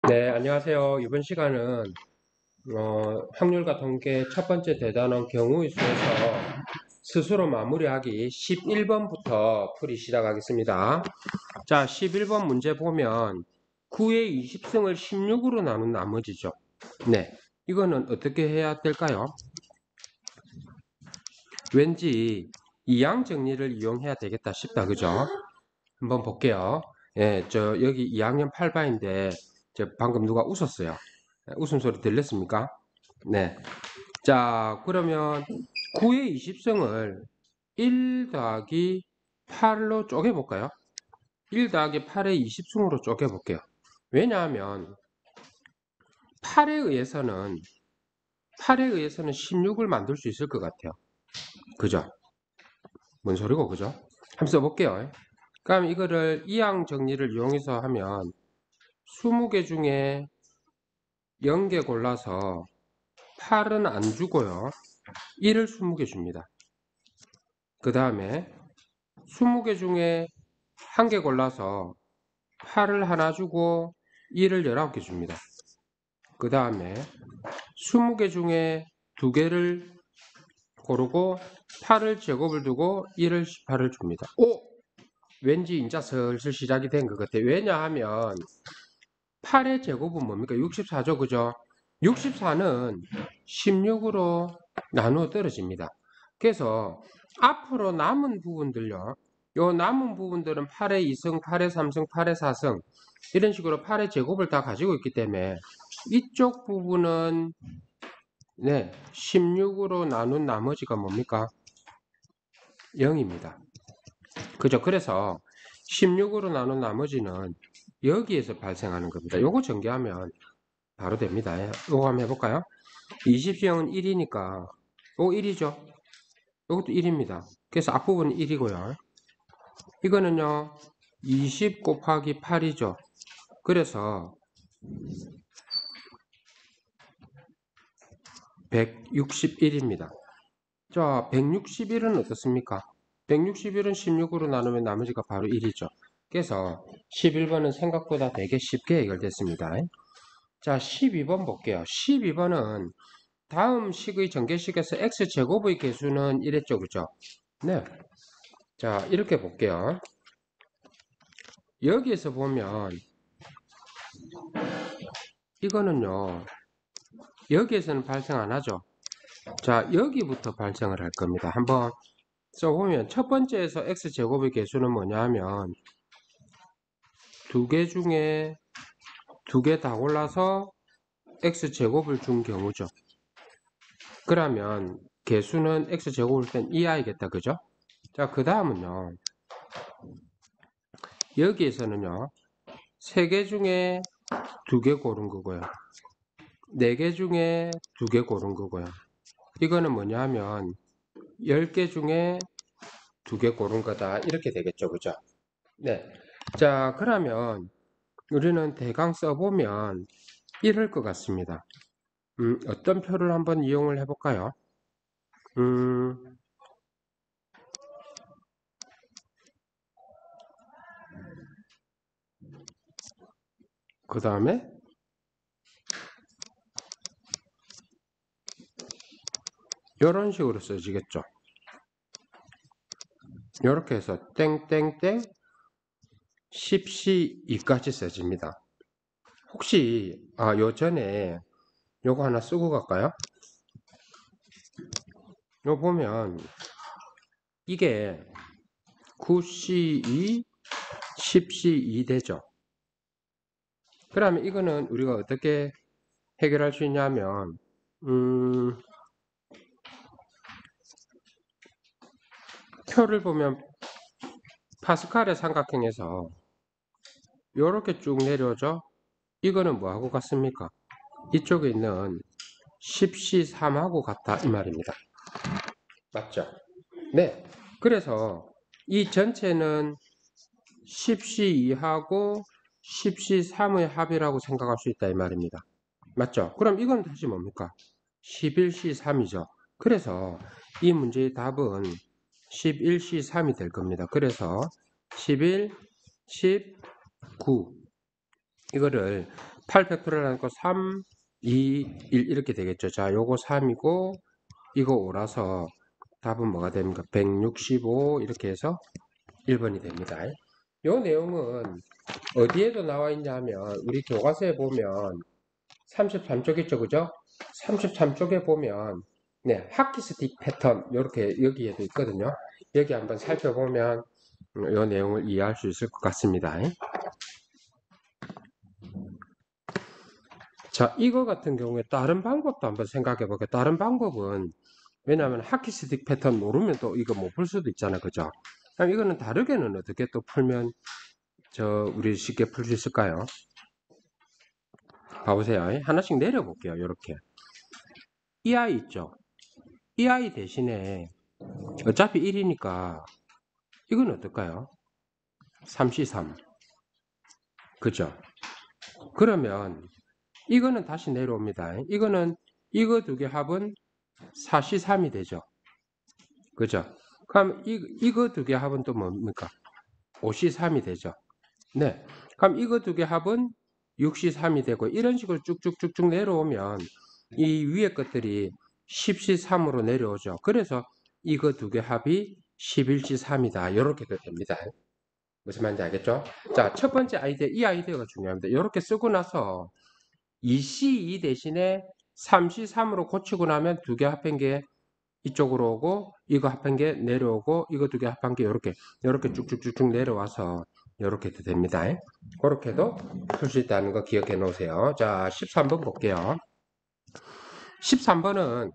네, 안녕하세요. 이번 시간은 확률과 통계 첫 번째 대단원 경우의 수에서 스스로 마무리하기 11번부터 풀이 시작하겠습니다. 자, 11번 문제 보면 9의 20승을 16으로 나눈 나머지죠. 네, 이거는 어떻게 해야 될까요? 왠지 이항 정리를 이용해야 되겠다 싶다, 그죠? 한번 볼게요. 예, 저 여기 2학년 8반인데 방금 누가 웃었어요. 웃음소리 들렸습니까? 네. 자, 그러면 9의 20승을 1 더하기 8로 쪼개볼까요? 1 더하기 8의 20승으로 쪼개볼게요. 왜냐하면 8에 의해서는 16을 만들 수 있을 것 같아요. 그죠? 뭔 소리고, 그죠? 한번 써볼게요. 그럼 이거를 이항 정리를 이용해서 하면 20개 중에 0개 골라서 8은 안 주고요. 1을 20개 줍니다. 그 다음에 20개 중에 1개 골라서 8을 하나 주고 1을 19개 줍니다. 그 다음에 20개 중에 2개를 고르고 8을 제곱을 두고 1을 18을 줍니다. 오! 왠지 인자 슬슬 시작이 된 것 같아요. 왜냐하면 8의 제곱은 뭡니까? 64죠. 그죠? 64는 16으로 나누어 떨어집니다. 그래서 앞으로 남은 부분들요. 요 남은 부분들은 8의 2승, 8의 3승, 8의 4승 이런 식으로 8의 제곱을 다 가지고 있기 때문에 이쪽 부분은 16으로 나눈 나머지가 뭡니까? 0입니다. 그죠? 그래서 16으로 나눈 나머지는 여기에서 발생하는 겁니다. 요거 전개하면 바로 됩니다. 요거 한번 해볼까요? 20시형은 1이니까 요거 1이죠. 요것도 1입니다. 그래서 앞부분은 1이고요. 이거는요 20 곱하기 8이죠. 그래서 161입니다. 자, 161은 어떻습니까? 161은 16으로 나누면 나머지가 바로 1이죠. 그래서 11번은 생각보다 되게 쉽게 해결됐습니다. 자, 12번 볼게요. 12번은 다음 식의 전개식에서 x제곱의 개수는 이랬죠. 그죠? 네. 자, 이렇게 볼게요. 여기에서 보면 이거는요. 여기에서는 발생 안 하죠. 자, 여기부터 발생을 할 겁니다. 한번 써보면 첫 번째에서 x제곱의 개수는 뭐냐 하면 두 개 중에 2개 다 골라서 x제곱을 준 경우죠. 그러면 개수는 x제곱을 뺀 2i겠다. 그죠? 자, 그 다음은요. 여기에서는요. 3개 중에 2개 고른 거고요. 4개 중에 2개 고른 거고요. 이거는 뭐냐 하면 10개 중에 2개 고른 거다. 이렇게 되겠죠. 그죠? 네. 자, 그러면 우리는 대강 써보면 이럴 것 같습니다. 어떤 표를 한번 이용을 해볼까요? 그 다음에 이런 식으로 써지겠죠. 이렇게 해서 땡땡땡 10C2까지 써집니다. 혹시 요 전에 요거 하나 쓰고 갈까요? 요 보면 이게 9C2, 10C2 되죠. 그러면 이거는 우리가 어떻게 해결할 수 있냐면 표를 보면 파스칼의 삼각형에서 이렇게 쭉 내려오죠. 이거는 뭐하고 같습니까? 이쪽에 있는 10C3하고 같다 이 말입니다. 맞죠? 네. 그래서 이 전체는 10C2하고 10C3의 합이라고 생각할 수 있다 이 말입니다. 맞죠? 그럼 이건 다시 뭡니까? 11C3이죠. 그래서 이 문제의 답은 11C3이 될 겁니다. 그래서 11, 10, 9 이거를 8 팩토리얼 하니까 3, 2, 1 이렇게 되겠죠. 자, 요거 3이고 이거 5라서 답은 뭐가 됩니까? 165 이렇게 해서 1번이 됩니다. 요 내용은 어디에도 나와 있냐 하면 우리 교과서에 보면 33쪽 있죠, 그죠? 33쪽에 보면 네, 하키스틱 패턴 이렇게 여기에도 있거든요. 여기 한번 살펴보면 이 내용을 이해할 수 있을 것 같습니다. 자, 이거 같은 경우에 다른 방법도 한번 생각해 볼게요. 다른 방법은 왜냐하면 하키스틱 패턴 모르면 또 이거 못 풀 수도 있잖아, 그죠? 그럼 이거는 다르게는 어떻게 또 풀면 우리 쉽게 풀 수 있을까요? 봐보세요. 하나씩 내려볼게요. 이렇게 이 아이 있죠? 이 아이 대신에 어차피 1이니까 이건 어떨까요? 3C3 그죠? 그러면 이거는 다시 내려옵니다. 이거는 이거 두 개 합은 4C3이 되죠. 그죠? 그럼 이거 두 개 합은 또 뭡니까? 5C3이 되죠. 네. 그럼 이거 두 개 합은 6C3이 되고 이런 식으로 쭉쭉쭉쭉 내려오면 이 위에 것들이 10C3으로 내려오죠. 그래서 이거 두 개 합이 11C3이다. 이렇게 됩니다. 무슨 말인지 알겠죠? 자, 첫 번째 아이디어, 이 아이디어가 중요합니다. 이렇게 쓰고 나서 2C2 대신에 3C3으로 고치고 나면 두 개 합한 게 이쪽으로 오고 이거 합한 게 내려오고 이거 두 개 합한 게 이렇게 쭉쭉쭉쭉 내려와서 이렇게 됩니다. 그렇게도 풀 수 있다는 거 기억해 놓으세요. 자, 13번 볼게요. 13번은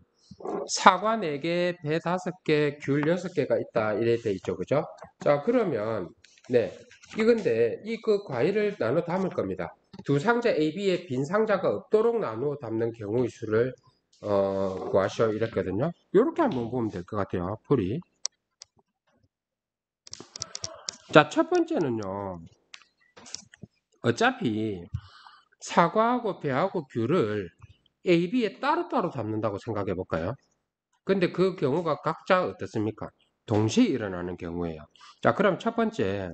사과 4개, 배 5개, 귤 6개가 있다 이래 돼 있죠. 그죠? 자, 그러면 네, 이건데 이 그 과일을 나눠 담을 겁니다. 두 상자 A, B에 빈 상자가 없도록 나누어 담는 경우의 수를 구하시오 이랬거든요. 이렇게 한번 보면 될 것 같아요. 풀이. 자, 첫 번째는요. 어차피 사과하고 배하고 귤을 A, B에 따로따로 담는다고 생각해 볼까요? 근데 그 경우가 각자 어떻습니까? 동시에 일어나는 경우예요. 자, 그럼 첫 번째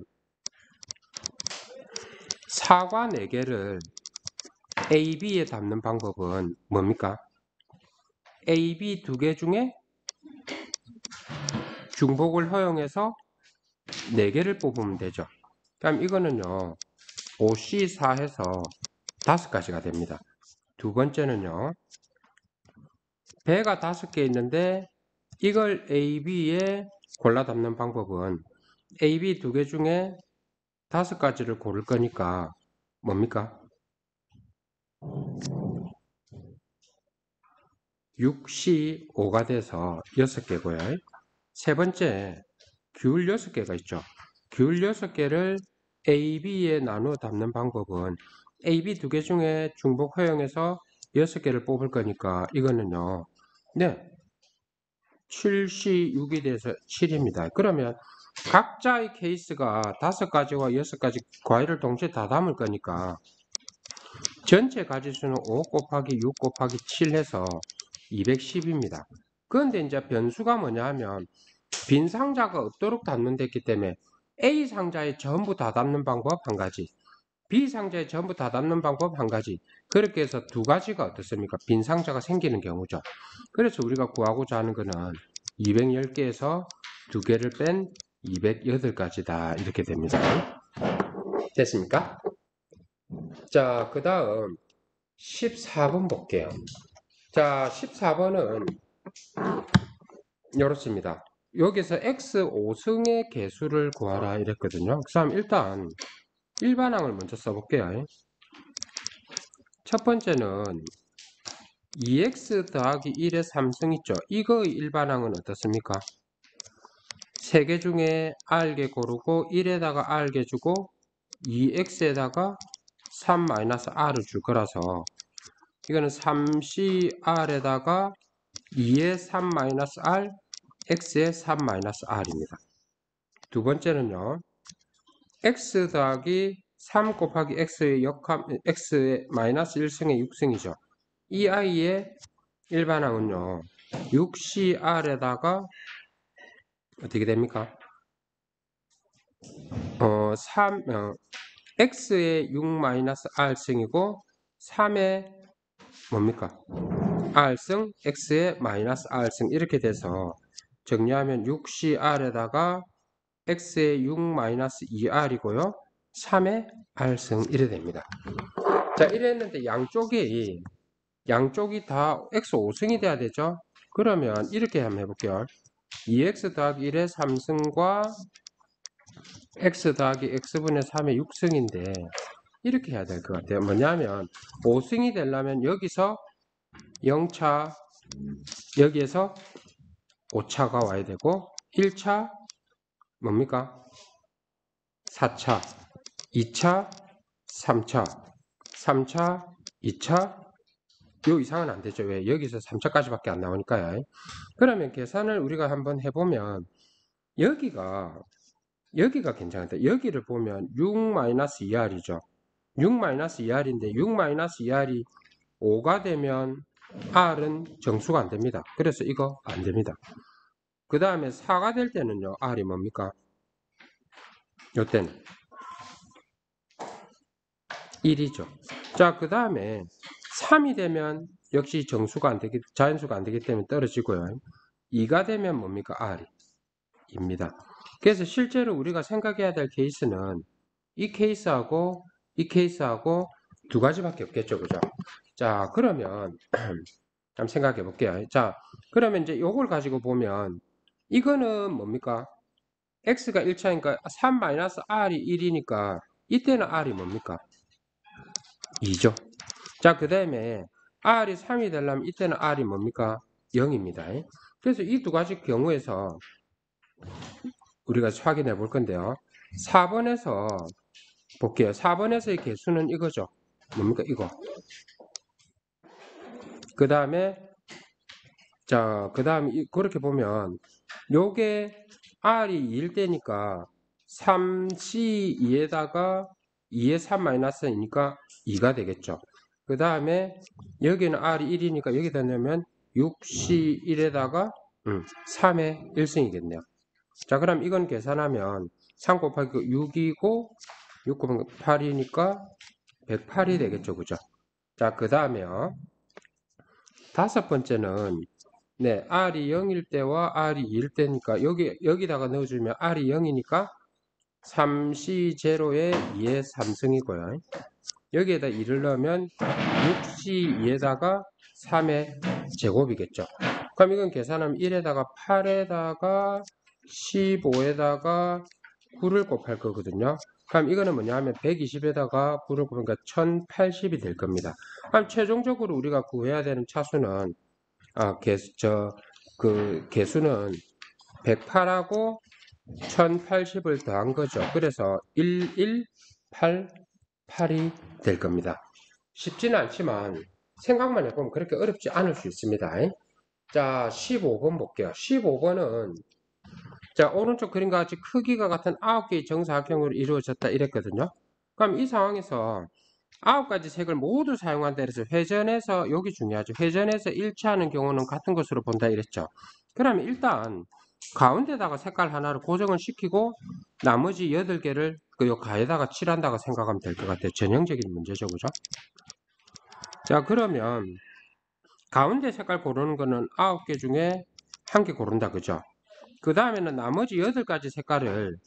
사과 4개를 A, B에 담는 방법은 뭡니까? A, B 2개 중에 중복을 허용해서 4개를 뽑으면 되죠. 그럼 이거는요. 5C4 해서 5가지가 됩니다. 두 번째는요. 배가 5개 있는데 이걸 A, B에 골라 담는 방법은 A, B 2개 중에 5가지를 고를 거니까 뭡니까? 6C5가 돼서 6개고요. 세 번째, 귤 6개가 있죠. 귤 6개를 A, B에 나누어 담는 방법은 A, B 2개 중에 중복 허용해서 6개를 뽑을 거니까 이거는요. 네. 7C6이 돼서 7입니다. 그러면 각자의 케이스가 5가지와 6가지 과일을 동시에 다 담을 거니까 전체 가지수는 5 곱하기 6 곱하기 7 해서 210입니다. 그런데 이제 변수가 뭐냐 하면 빈 상자가 없도록 담는 데 있기 때문에 A 상자에 전부 다 담는 방법 한 가지, B 상자에 전부 다 담는 방법 한 가지, 그렇게 해서 두 가지가 어떻습니까? 빈 상자가 생기는 경우죠. 그래서 우리가 구하고자 하는 거는 210개에서 2개를 뺀 208가지다 이렇게 됩니다. 됐습니까? 자, 그 다음 14번 볼게요. 자, 14번은 이렇습니다. 여기서 x 5승의 개수를 구하라 이랬거든요. 그럼 일단 일반항을 먼저 써볼게요. 첫 번째는 2x 더하기 1의 3승 있죠. 이거의 일반항은 어떻습니까? 3개 중에 r개 고르고 1에다가 r개 주고 2x에다가 3-r을 줄 거라서 이거는 3cr에다가 2의 3-r, x의 3-r입니다. 두 번째는요. x 더하기 3 곱하기 x의 역함, x의 마이너스 1승의 6승이죠. 이 아이의 일반항은요. 6cr에다가 어떻게 됩니까? x의 6-r승이고 3의 뭡니까? r승 x의 -r승 이렇게 돼서 정리하면 6cr에다가 x의 6-2r이고요. 3의 r승 이래 됩니다. 자, 이랬는데 양쪽이 다 x 5승이 돼야 되죠. 그러면 이렇게 한번 해볼게요. 2x 더하기 1의 3승과 x 더하기 x분의 3의 6승인데 이렇게 해야 될 것 같아요. 뭐냐면 5승이 되려면 여기서 0차, 여기에서 5차가 와야 되고 1차 뭡니까? 4차, 2차, 3차, 3차, 2차 요 이상은 안 되죠. 왜? 여기서 3차까지밖에 안 나오니까요. 그러면 계산을 우리가 한번 해보면 여기가 괜찮다. 여기를 보면 6-2r이죠. 6-2r인데 6-2r이 5가 되면 r은 정수가 안 됩니다. 그래서 이거 안 됩니다. 그 다음에 4가 될 때는요. r이 뭡니까? 요때는 1이죠. 자, 그 다음에 3이 되면 역시 정수가 안 되기, 자연수가 안 되기 때문에 떨어지고요. 2가 되면 뭡니까? r입니다. 그래서 실제로 우리가 생각해야 될 케이스는 이 케이스하고 이 케이스하고 두 가지밖에 없겠죠. 그죠? 자, 그러면 한번 생각해 볼게요. 자, 그러면 이제 요걸 가지고 보면 이거는 뭡니까? x가 1차니까 3-r이 1이니까 이때는 r이 뭡니까? 2죠. 자, 그 다음에 r이 3이 되려면 이때는 r이 뭡니까? 0입니다. 그래서 이 두 가지 경우에서 우리가 확인해 볼 건데요. 4번에서 볼게요. 4번에서의 개수는 이거죠. 뭡니까? 이거. 그 다음에 자, 그 다음에 그렇게 보면 요게 r이 2일 때니까 3c2에다가 2의 3-이니까 2가 되겠죠. 그 다음에 여기는 r이 1이니까 여기다 넣으면 6c1에다가 3의 1승이겠네요. 자, 그럼 이건 계산하면 3 곱하기 6이고 6 곱하기 8이니까 108이 되겠죠. 그죠? 자, 그 다음에요. 다섯 번째는 네, r이 0일 때와 r이 2일 때니까 여기다가 넣어주면 r이 0이니까 3c0에 2의 3승이고요. 여기에다 2를 넣으면 6c2에다가 3의 제곱이겠죠. 그럼 이건 계산하면 1에다가 8에다가 15에다가 9를 곱할 거거든요. 그럼 이거는 뭐냐 하면 120에다가 9를 곱으니까 1080이 될 겁니다. 그럼 최종적으로 우리가 구해야 되는 차수는 개수는 108하고 1080을 더한 거죠. 그래서 1188이 될 겁니다. 쉽지는 않지만 생각만 해보면 그렇게 어렵지 않을 수 있습니다. 자, 15번 볼게요. 15번은 자, 오른쪽 그림과 같이 크기가 같은 9개의 정사각형으로 이루어졌다 이랬거든요. 그럼 이 상황에서 9가지 색을 모두 사용한다 그래서 회전해서 여기 중요하죠. 회전해서 일치하는 경우는 같은 것으로 본다 이랬죠. 그러면 일단 가운데다가 색깔 하나를 고정을 시키고 나머지 8개를 그 가에다가 칠한다고 생각하면 될 것 같아요. 전형적인 문제죠. 그죠? 자, 그러면 가운데 색깔 고르는 거는 9개 중에 1개 고른다. 그죠? 그 다음에는 나머지 8가지 색깔을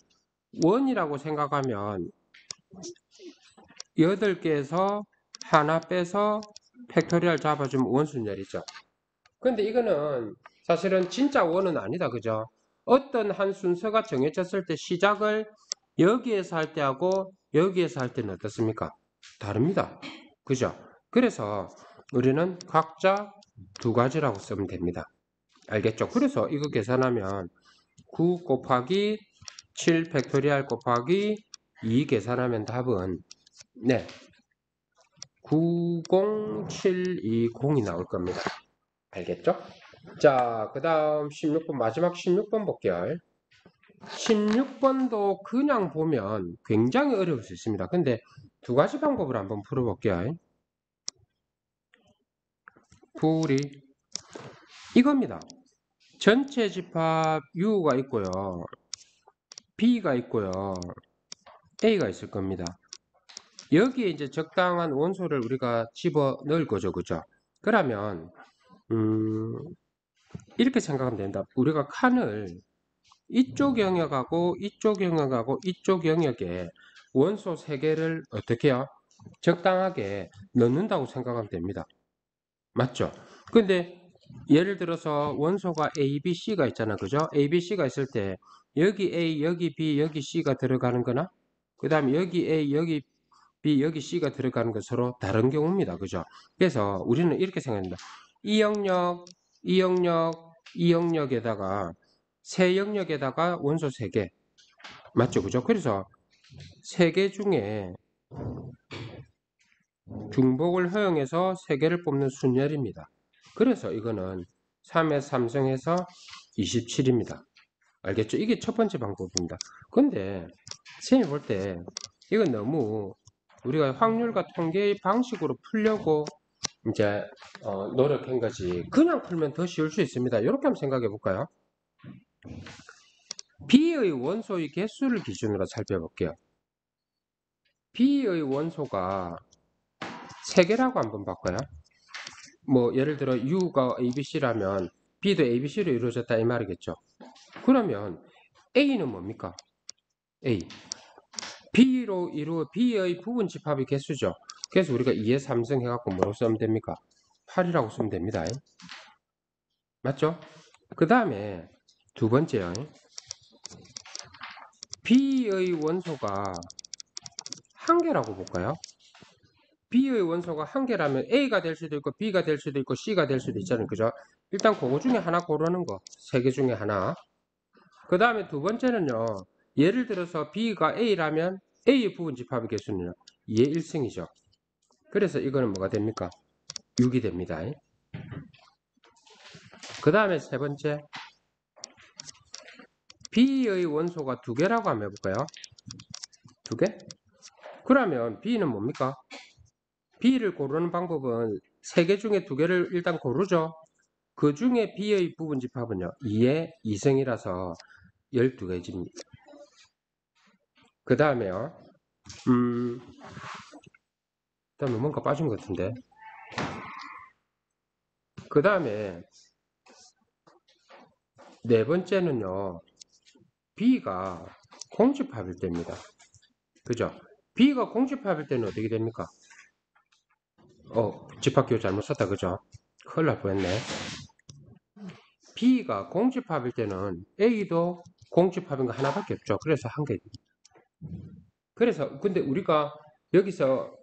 원이라고 생각하면 8개에서 하나 빼서 팩토리얼 잡아주면 원순열이죠. 근데 이거는 사실은 진짜 원은 아니다. 그죠? 어떤 한 순서가 정해졌을 때 시작을 여기에서 할 때하고 여기에서 할 때는 어떻습니까? 다릅니다. 그죠? 그래서 우리는 각자 두 가지라고 쓰면 됩니다. 알겠죠? 그래서 이거 계산하면 9 곱하기 7 팩토리얼 곱하기 2 계산하면 답은 네 90720이 나올 겁니다. 알겠죠? 자, 그 다음 16번 마지막 16번 볼게요. 16번도 그냥 보면 굉장히 어려울 수 있습니다. 근데 두 가지 방법을 한번 풀어볼게요. 풀이 이겁니다. 전체 집합 U가 있고요. B가 있고요. A가 있을 겁니다. 여기에 이제 적당한 원소를 우리가 집어 넣을 거죠. 그죠? 그러면, 이렇게 생각하면 된다. 우리가 칸을 이쪽 영역하고 이쪽 영역하고 이쪽 영역에 원소 3개를 어떻게 해요? 적당하게 넣는다고 생각하면 됩니다. 맞죠? 근데 예를 들어서 원소가 A, B, C가 있잖아. 그죠? A, B, C가 있을 때 여기 A, 여기 B, 여기 C가 들어가는 거나 그 다음에 여기 A, 여기 B, 여기 C가 들어가는 건 서로 다른 경우입니다. 그죠? 그래서 우리는 이렇게 생각합니다. 이 영역, 이 영역, 이 영역에다가 세 영역에다가 원소 3개. 맞죠? 그죠? 그래서 3개 중에 중복을 허용해서 3개를 뽑는 순열입니다. 그래서 이거는 3의 3승해서 27입니다. 알겠죠? 이게 첫 번째 방법입니다. 근데 선생님이 볼 때 이건 너무 우리가 확률과 통계의 방식으로 풀려고 이제 노력한 거지. 그냥 풀면 더 쉬울 수 있습니다. 이렇게 한번 생각해 볼까요? B의 원소의 개수를 기준으로 살펴볼게요. B의 원소가 3개라고 한번 바꿔요. 뭐 예를 들어 U가 ABC라면 B도 ABC로 이루어졌다 이 말이겠죠. 그러면 A는 뭡니까? A. B로 이루어 B의 부분 집합의 개수죠. 그래서 우리가 2의 3승 해갖고 뭐로 쓰면 됩니까? 8이라고 쓰면 됩니다. 맞죠? 그 다음에 두 번째요. B의 원소가 한 개라고 볼까요? B의 원소가 한 개라면 A가 될 수도 있고 B가 될 수도 있고 C가 될 수도 있잖아요. 그죠? 일단 그거 중에 하나 고르는 거. 3개 중에 하나. 그 다음에 두 번째는요. 예를 들어서 B가 A라면 A의 부분 집합의 개수는요. 2의 1승이죠. 그래서 이거는 뭐가 됩니까? 6이 됩니다. 그 다음에 세 번째. B의 원소가 2개라고 한번 해볼까요? 2개? 그러면 B는 뭡니까? B를 고르는 방법은 3개 중에 2개를 일단 고르죠. 그 중에 B의 부분 집합은요. 2의 2승이라서 12개집니다. 그 다음에요. 그다음에 뭔가 빠진 것 같은데. 그 다음에 네 번째는요. B가 공집합일 때입니다. 그죠? B가 공집합일 때는 어떻게 됩니까? 집합기호 잘못 썼다. 그죠? 큰일 날 뻔했네. B가 공집합일 때는 A도 공집합인 거 하나밖에 없죠. 그래서 한 개. 그래서 근데 우리가 여기서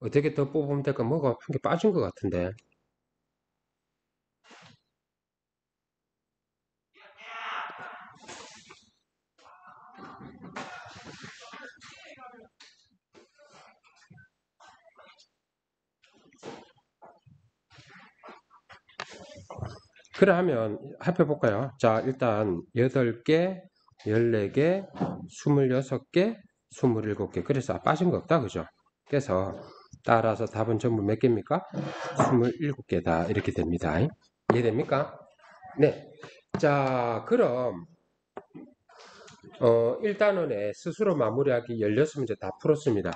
어떻게 더 뽑으면 될까? 뭐가 한 개 빠진 것 같은데. 그래 하면 합해볼까요? 자, 일단 8개, 14개, 26개, 27개. 그래서 빠진 거 없다. 그죠? 그래서 따라서 답은 전부 몇 개입니까? 27개다. 이렇게 됩니다. 이해됩니까? 네. 자, 그럼 1단원에 스스로 마무리하기 16문제 다 풀었습니다.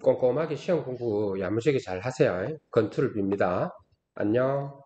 꼼꼼하게 시험 공부 야무지게 잘 하세요. 건투를 빕니다. 안녕.